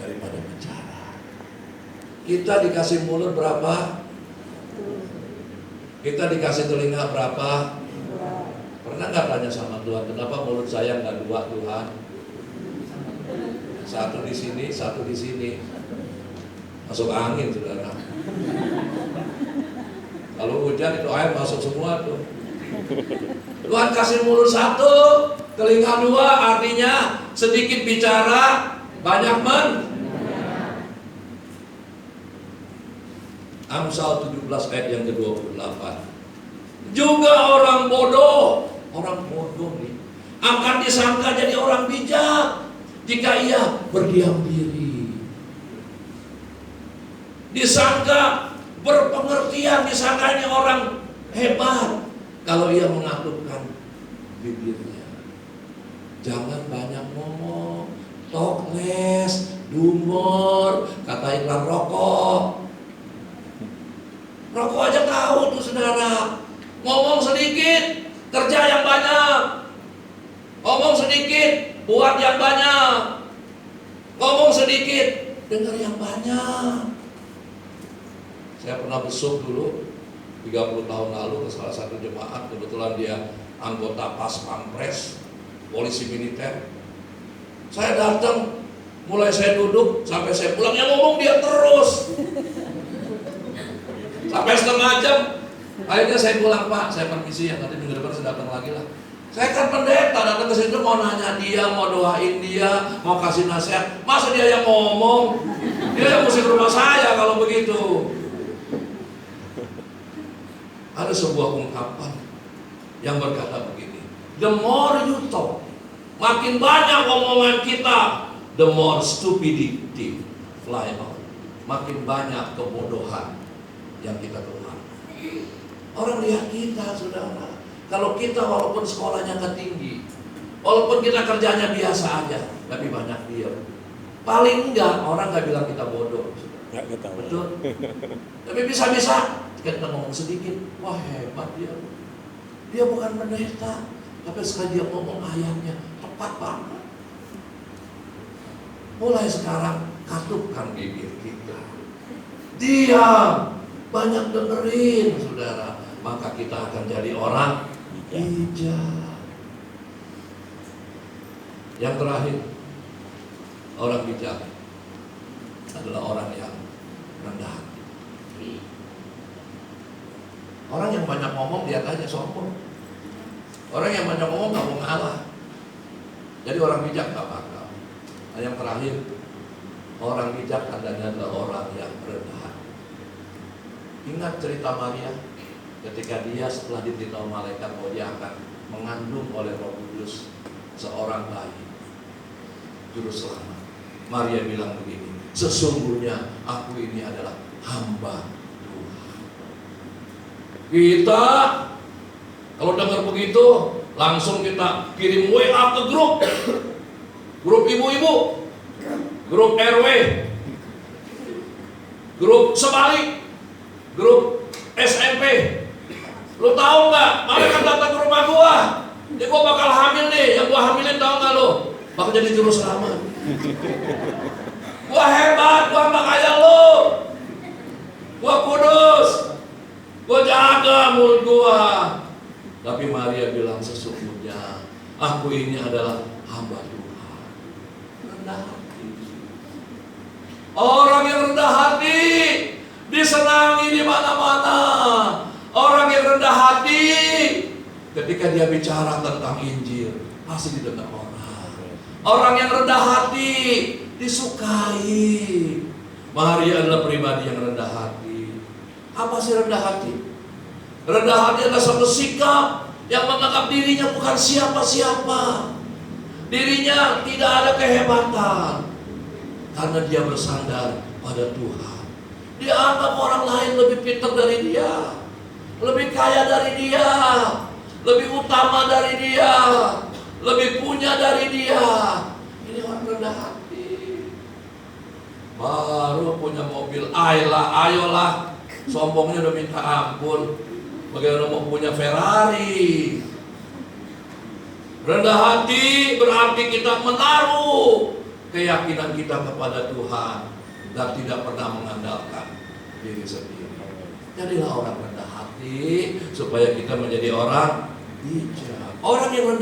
daripada bicara. Kita dikasih mulut berapa? Kita dikasih telinga berapa? Pernah nggak tanya sama Tuhan, kenapa mulut saya nggak dua Tuhan? Satu di sini, satu di sini. Masuk angin, saudara. Kalau hujan itu air masuk semua tuh. Tuhan kasih mulut satu, telinga dua, artinya sedikit bicara, banyak Amsal 17 ayat yang ke-28. Juga orang bodoh nih akan disangka jadi orang bijak jika ia berdiam diri. Disangka berpengertian, disangka ini orang hebat kalau ia mengatupkan bibirnya. Jangan banyak ngomong, talk less, do more, kata iklan rokok. Rokok aja tahu tuh saudara. Ngomong sedikit, kerja yang banyak. Ngomong sedikit, buat yang banyak. Ngomong sedikit, dengar yang banyak. Saya pernah besuk dulu 30 tahun lalu ke salah satu jemaat. Kebetulan dia anggota Pas Pampres, polisi militer. Saya datang, mulai saya duduk sampai saya pulang, yang ngomong dia terus. Sampai setengah jam. Akhirnya saya pulang, Pak, saya permisi ya, nanti minggu depan saya datang lagi lah. Saya kan pendeta, datang ke situ mau nanya dia, mau doain dia, mau kasih nasihat. Masa dia yang ngomong? Dia yang mesti ke rumah saya kalau begitu. Ada sebuah ungkapan yang berkata begini, the more you talk, makin banyak omongan kita, the more stupidity fly out. Makin banyak kebodohan yang kita keluarkan. Orang lihat kita, saudara. Kalau kita walaupun sekolahnya nggak tinggi, walaupun kita kerjanya biasa aja, tapi banyak diam. Paling enggak orang nggak bilang kita bodoh. Betul. Tapi bisa-bisa kita ngomong sedikit, wah hebat dia. Dia bukan pendeta, tapi sekali dia ngomong ayatnya tepat banget. Mulai sekarang katupkan bibir kita. Diam, banyak dengerin, saudara. Maka kita akan jadi orang bijak. Yang terakhir, orang bijak adalah orang yang rendah hati. Orang yang banyak ngomong lihat aja sombong. Orang yang banyak ngomong gak mau ngalah. Jadi orang bijak gak bakal. Nah, yang terakhir, orang bijak adanya adalah orang yang rendah hati. Ingat cerita Maria ketika dia setelah diberitahu malaikat bahwa dia akan mengandung oleh Roh Kudus seorang bayi juru selamat. Maria bilang begini, sesungguhnya aku ini adalah hamba Tuhan. Kita kalau dengar begitu langsung kita kirim WA ke grup ibu-ibu, grup RW, grup sebalik, grup SMP. Lu tahu nggak? Malaikat datang ke rumah gua. Dia gua bakal hamil nih. Yang gua hamilin tahu nggak lu? Bakal jadi juru selamat. Gua hebat, gua nggak kayak lu. Gua kudus. Gua jaga mulut gua. Tapi Maria bilang sesungguhnya aku ini adalah hamba Tuhan. Rendah hati. Orang yang rendah hati disenangi di mana-mana. Orang yang rendah hati ketika dia bicara tentang Injil pasti didengar orang. Orang yang rendah hati disukai. Maria adalah pribadi yang rendah hati. Apa sih rendah hati? Rendah hati adalah suatu sikap yang menganggap dirinya bukan siapa-siapa. Dirinya tidak ada kehebatan karena dia bersandar pada Tuhan. Dia anggap orang lain lebih pintar dari dia, lebih kaya dari dia, lebih utama dari dia, lebih punya dari dia. Ini orang rendah hati. Baru punya mobil, ayolah, sombongnya udah minta ampun. Bagaimana mau punya Ferrari? Rendah hati berarti kita menaruh keyakinan kita kepada Tuhan dan tidak pernah mengandalkan diri sendiri. Jadilah orang rendah hati supaya kita menjadi orang bijak. Orang yang rendah